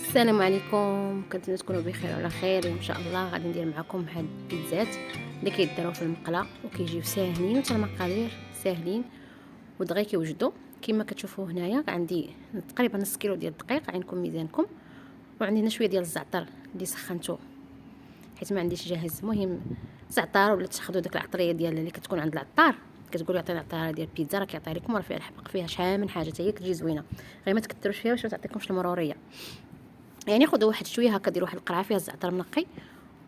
السلام عليكم، كنتمنى تكونوا بخير وعلى خير. ان شاء الله غادي ندير معكم هاد البيتزات اللي كيداروا في المقله وكيجيو ساهلين وتا المقادير ساهلين ودغيا كيوجدوا. كما كتشوفوا هنايا عندي تقريبا نص كيلو ديال الدقيق، عينكم ميزانكم، وعندي هنا شويه ديال الزعتر اللي سخنته حيت ما عنديش جاهز. المهم زعتر، ولا تاخذوا ديك العطريه ديال اللي كتكون عند العطار، كتقولوا يعطيني عطاره ديال البيتزا، راه كيعطي لكم، راه فيها الحبق، فيها شحال من حاجه، حتى هي كتجي زوينه، غير ما تكثروش فيها باش ما تعطيكمش المروريه. يعني خذوا واحد شويه هكا، ديروا واحد القرعه فيها الزعتر منقي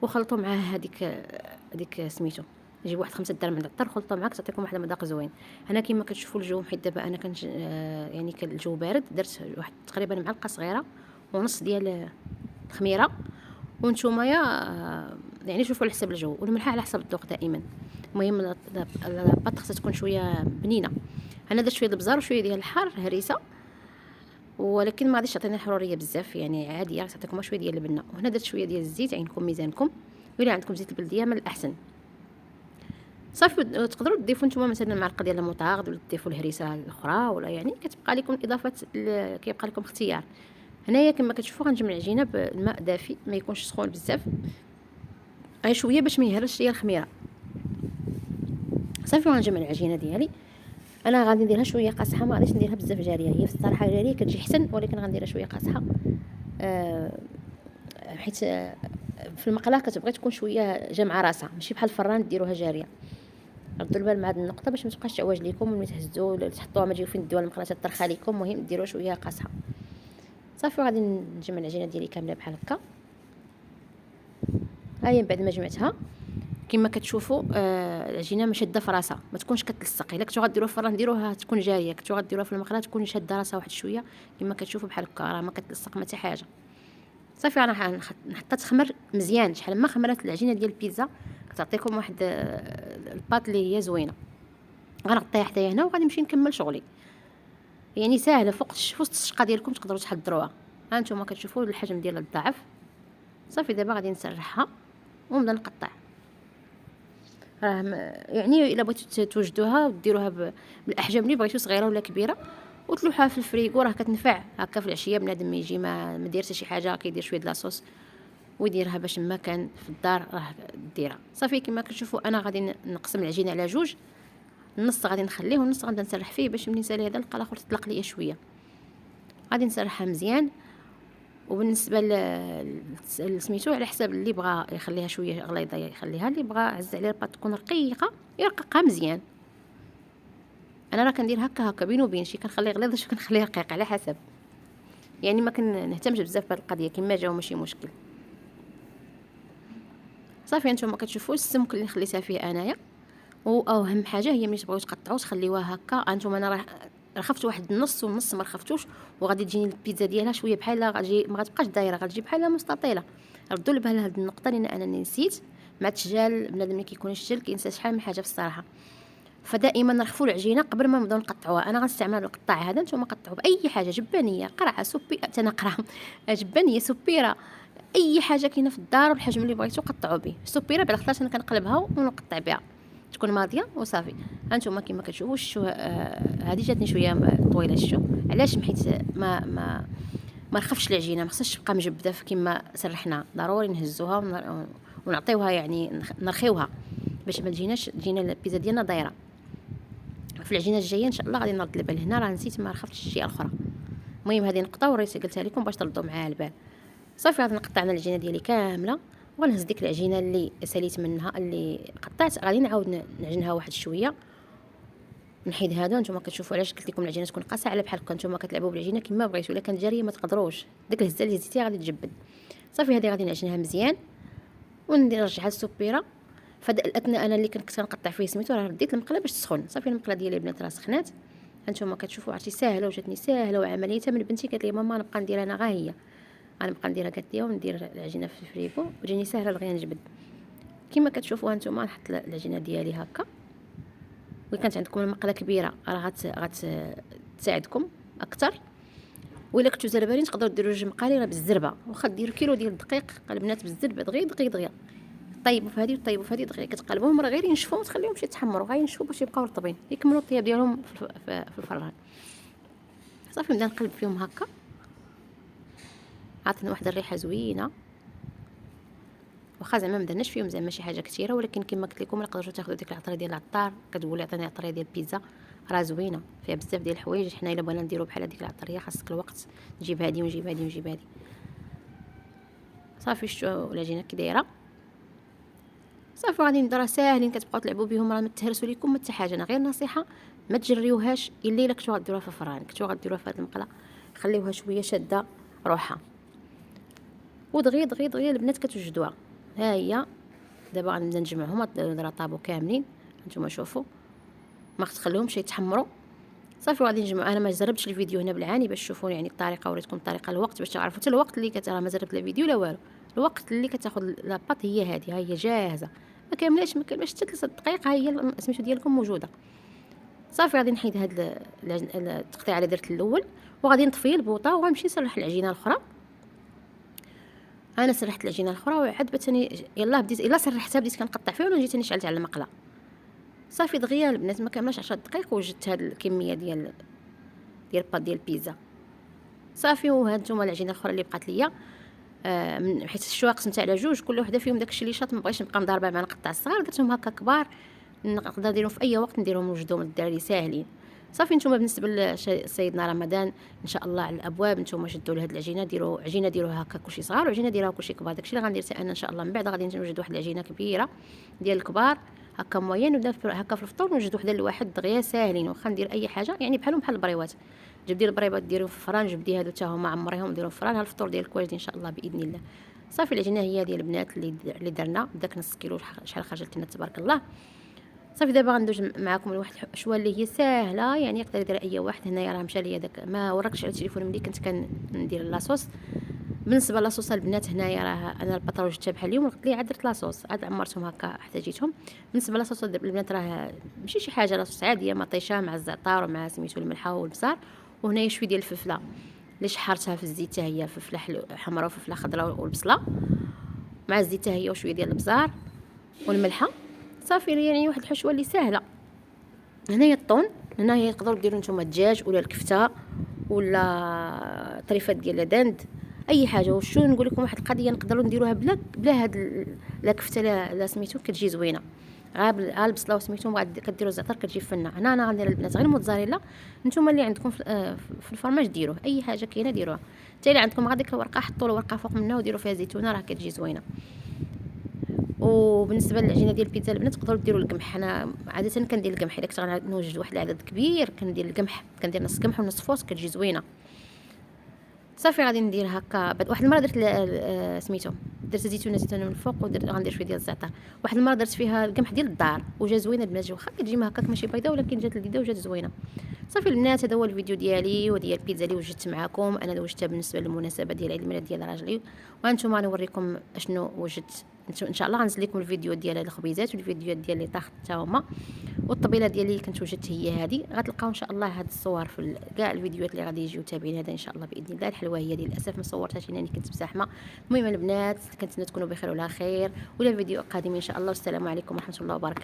وخلطوا معاه هذيك سميتو، جيب واحد 5 درهم من العطر خلطوا معاك، تعطيكم واحد المذاق زوين. هنا كما كتشوفوا الجو، حيت دابا انا كنت يعني كان الجو بارد، درت واحد تقريبا معلقه صغيره ونص ديال الخميره، وانتوما يعني شوفوا على حسب الجو، والملح على حسب الذوق دائما. المهم الباط خصها تكون شويه بنينه. انا درت شويه د البزار وشويه ديال الحار هريسه، ولكن ما غاديش تعطينا حروريه بزاف، يعني عاديه، تعطيكم شويه ديال البنه. وهنا درت شويه ديال الزيت، عينكم ميزانكم، ولا عندكم زيت البلديه من الاحسن. صافي تقدروا تضيفوا نتوما مثلا معلقه ديال المطارد، ولا تضيفوا الهريسه الاخرى، ولا يعني كتبقى لكم الاضافات، كيبقى لكم اختيار. هنايا كما كتشوفوا غنجمع العجينه بالماء دافي، ما يكونش سخون بزاف، غير شويه باش ما يهرش ليا الخميره. صافي غنجمع العجينه ديالي. انا غادي نديرها شويه قاصحه، ما غاديش نديرها بزاف جاريه، هي في الصراحه جاريه كتجي حسن، ولكن غنديرها شويه قاصحه حيت في المقله كتبغي تكون شويه جامعه راسها، ماشي بحال الفران ديروها جاريه. ردوا البال مع هذه النقطه باش ما تبقاش تعوج ليكم ملي تهزوا ولا تحطوها ما تجيو فين ديوها المقله تطرخ عليكم. المهم ديروها شويه قاصحه. صافي غادي نجمع العجينه ديالي كامله بحال هكا. هاهي من بعد ما جمعتها كما كتشوفوا العجينه مشاده في راسها، ما تكونش كتلصق. الا كنتو غديروها في الفران ديروها تكون جاريه، كنتو غديروها في المقله تكون شاده راسها واحد شويه، كما كتشوفوا بحال هكا، راه ما كتلصق ما حتى حاجه. صافي انا نحطها تخمر مزيان، شحال ما خمرات العجينه ديال البيتزا كتعطيكم واحد الباط اللي هي زوينه. غنغطيها حدايا هنا وغادي نمشي نكمل شغلي. يعني ساهله، فوق وسط الشقه ديالكم تقدروا تحضروها. ها نتوما كتشوفوا الحجم ديالها الضعف. صافي دابا غادي نسرحها ونبدا نقطع. راه يعني الا بغيتو توجدوها وديروها بالاحجام اللي بغيتو، صغيره ولا كبيره، وتلوحوها في الفريغو، راه كتنفع هكا في العشيه. بنادم ما يجي ما دير حتى شي حاجه، كيدير شويه د لاصوص ويديرها باش ما كان في الدار راه ديرها. صافي كما كتشوفوا انا غادي نقسم العجينه على جوج، النص غادي نخليه والنص غنبدا نسرح فيه باش ملي نسالي هذا نلقى الاخر تطلق ليا شويه. غادي نسرحها مزيان. وبالنسبه سميتو على حساب اللي بغى يخليها شويه غليظه يخليها، اللي بغى عز عليها الباط تكون رقيقه يرققها مزيان. انا راه كندير هكا بينو وبين، شي كنخليه غليظ شي كنخليه رقيق على حسب، يعني ما كنهتمش بزاف بهاد القضيه، كما جاو ماشي مشكل. صافي نتوما كتشوفوا السمك اللي خليتها فيه انايا. واهم حاجه هي ملي تبغيو تقطعوا تخليوها هكا. انتم انا راه رخفت واحد النص والنص ما رخفتوش، وغادي تجيني البيتزا ديالها شويه بحال غتجي، ما غتبقاش دايره، غتجي بحال مستطيله. ردوا البال لهاد النقطه، لان انا نسيت مع التجال. بنادم ملي كيكون الشجل كينسى شحال من حاجه في الصراحه. فدائما نرخفوا العجينه قبل ما نبداو نقطعوها. انا غنستعمل القطاع هذا، نتوما قطعوا باي حاجه، جبانيه، قرعه، انا قرعه جبانيه، سبيره، اي حاجه كاينه في الدار بالحجم اللي بغيتو قطعوا به. السبيره بعد خلاص انا كنقلبها ونقطع بها تكون ماضيه وصافي. هانتوما كما كتشوفوا الشو هذه جاتني شويه طويله الشو، علاش؟ حيت ما رخفش العجينه، ما خصهاش تبقى مجبده كما سرحنا، ضروري نهزوها ونعطيوها، يعني نرخيوها باش ما تجينا البيتزا ديالنا دايره. في العجينه الجايه ان شاء الله غادي نرد البال. هنا راه نسيت ما رخفتش الشيء الاخرى. المهم هذه نقطه وريت قلتها لكم باش تردوا معايا البال. صافي غادي نقطع انا العجينه ديالي كامله، ونهز ديك العجينه اللي ساليت منها اللي قطعت، غادي نعاود نعجنها واحد شويه، نحيد هادو. نتوما كتشوفوا علاش قلت لكم العجينه تكون قاصحه، على بحال هكا نتوما كتلعبوا بالعجينه كما بغيتوا، الا كانت جاريه ما تقدروش، ديك الهزه اللي هزيتيها غادي تجبد. صافي هذه غادي نعجنها مزيان ونرجعها للسوبيره. فهاد الاثناء انا اللي كنت كنقطع فيه سميتو راه رديت المقله باش تسخن. صافي المقله ديالي البنات راه سخنات، هانتوما كتشوفوا عرفتي ساهله وجاتني ساهله وعمليه. من بنتي قالت لي ماما نبقى ندير انا، هي غنبقى نديرها قالت لي، وندير العجينه في الفريغو وتجيني ساهله دغيا نجبد. كما كتشوفوا هانتوما نحط العجينه ديالي هكا. وكانت عندكم المقله كبيره راه غتساعدكم اكثر، وإلا كنتو زربانين تقدروا ديروا 2 مقالير بالزربه، واخا ديروا كيلو ديال الدقيق البنات بالزربه دغيا طيبوا في هذه وطيبوا في هذه دغيا، كتقلبوهم راه غير ينشفوا وتخليهم شي يتحمروا، غينشفوا باش يبقاو رطبين يكملوا الطياب ديالهم في الفران. صافي نبدا نقلب فيهم هكا. عطينا واحد الريحه زوينه، واخا زعما مدرناش فيهم زعما شي حاجه كثيره، ولكن كما قلت لكم تقدروا تاخذوا ديك العطريه ديال العطار، كتقولي عطيني عطريه ديال البيتزا، راه زوينه فيها بزاف ديال الحوايج. حنا الا بغينا نديرو بحال هذيك العطريه خاصك الوقت، نجيب هادي ونجيب هادي ونجيب هادي. صافي شتو العجينه كي دايره، صافي غادي نبدا. راه ساهلين كتبقاو تلعبوا بهم، راه ما تهرسوا لكم حتى حاجه. انا غير نصيحه ما تجريوهاش الا كنتو غديروها في الفران، كنتو غديروها في هاد المقله خليوها شويه شاده روحها، ودغيا دغيا دغيا البنات كتوجدوها. ها هي دابا غنبدا نجمعهم، راه طابو كاملين نتوما شوفوا، ما تخليهمش يتحمروا. صافي غادي نجمعوا. انا ما جربتش الفيديو هنا بالعاني باش تشوفوا يعني الطريقه، وريتكم الطريقه الوقت باش تعرفوا حتى الوقت اللي راه ما جربت لا فيديو لا والو. الوقت اللي كتاخذ لاباط هي هذه، ها هي جاهزه، ما كاملاش حتى 3 دقائق، ها هي سميتو ديالكم موجوده. صافي غادي نحيد هاد التقطيع اللي درت الاول، وغادي نطفي البوطه وغنمشي نسرح العجينه الاخرى. انا سرحت العجينه الاخرى وعاد بتاني يلاه بديت الا سرحتها بديت كنقطع فيها، ولا جيت تاني شعلت على المقله. صافي دغيا البنات ما كاملاش 10 دقائق وجدت هاد الكميه ديال الباط ديال البيتزا. صافي وها نتوما العجينه الاخرى اللي بقات ليا، حيت الشواق قسمتها على جوج، كل وحده فيهم داكشي اللي شاط، ما بغيتش نبقى مضاربه مع القطع الصغار، درتهم هكا كبار نقدر نديرهم في اي وقت، نديرهم نوجدهم للدراري ساهلين. صافي نتوما بالنسبه لسيدنا رمضان ان شاء الله على الابواب، نتوما شدوا لهاد العجينه، ديروا عجينه ديروها هكا كلشي صغار، وعجينه ديروها كلشي كبار. داكشي اللي غندير انا ان شاء الله من بعد غادي نوجد واحد العجينه كبيره ديال الكبار هكا موين، ونبدا هكا في الفطور نوجد وحده لواحد دغيا ساهلين. واخا ندير اي حاجه يعني بحال البريوات، جبدي البريوات ديرهم في الفران، جبدي هادو حتى هما عمريهم ديرهم في الفران. ها الفطور ديالك واجد ان شاء الله باذن الله. صافي العجينه هي ديال البنات اللي درنا بداك نص كيلو، شحال خرجت لنا تبارك الله. صافي دابا غندوز معكم لواحد الحشوه اللي هي ساهله، يعني يقدر يدير اي واحد. هنايا راه مشى ليا داك ما وراكش على التليفون ملي كنت كندير لاصوص. بالنسبه لاصوص البنات هنايا راه انا البطاطا جبتها بحال اليوم، قلت لي عاد درت لاصوص، عاد عمرتهم هكا احتاجيتهم. بالنسبه لاصوص البنات راه ماشي شي حاجه، لاصوص عاديه مطيشه مع الزعتر ومع سميتو الملحه والبصار، وهنايا شويه ديال الفلفله اللي شحرتها في الزيت، حتى هي فلفله حمراء وفلفله خضراء والبصله مع الزيت، حتى هي وشويه ديال البزار والملحه. صافي يعني واحد الحشوه اللي سهله. هنايا الطون، هنايا تقدروا ديروا نتوما الدجاج ولا الكفته ولا طريفات ديال الدند، اي حاجه. وشو نقول لكم واحد القضيه، نقدروا نديروها بلا هاد لا كفته لا سميتو، كتجي زوينه غير البصله وسميتو كديروا الزعتر كتجي فنه. هنا انا غندير البنات غير موتزاريلا، نتوما اللي عندكم في الفرماج ديروه، اي حاجه كاينه ديروها. حتى اللي عندكم غير ديك الورقه حطوا له ورقه فوق منها وديروا فيها زيتونه، راه كتجي زوينه. وبالنسبه للعجينه ديال البيتزا البنات تقدروا ديروا القمح. انا عاده كندير القمح، الا كنت غنوجد واحد العدد كبير كندير القمح، كندير نص قمح ونص فوس، كتجي زوينه. صافي غادي ندير هكا. بعد واحد المره درت سميتو درت زيتونه من الفوق، غندير شويه ديال الزعتر. واحد المره درت فيها القمح ديال الدار وجا زوينه البنات، واخا كتجي هكاك ماشي بيضاء ولكن جات لذيذه وجات زوينه. صافي البنات هذا هو الفيديو ديالي وديال البيتزا اللي وجدت معكم. انا وجدتها بالنسبه للمناسبه ديال عيد الميلاد ديال راجلي، وانتم غنوريكم اشنو وجدت ان شاء الله. غنزل لكم الفيديو ديال الخبيزات والفيديوهات ديال اللي طاخت حتى هما، والطبيله ديالي اللي كنت وجدت هي هذه. غتلقاو ان شاء الله هاد الصور في كاع الفيديوهات اللي غادي يجيو تابعين هذا ان شاء الله باذن الله. الحلوه هي ديال للاسف ما صورتهاش لانني كنت بزحمه. المهم البنات كنتمنى تكونوا بخير وعلى خير، ولا فيديو قادم ان شاء الله. والسلام عليكم ورحمه الله وبركاته.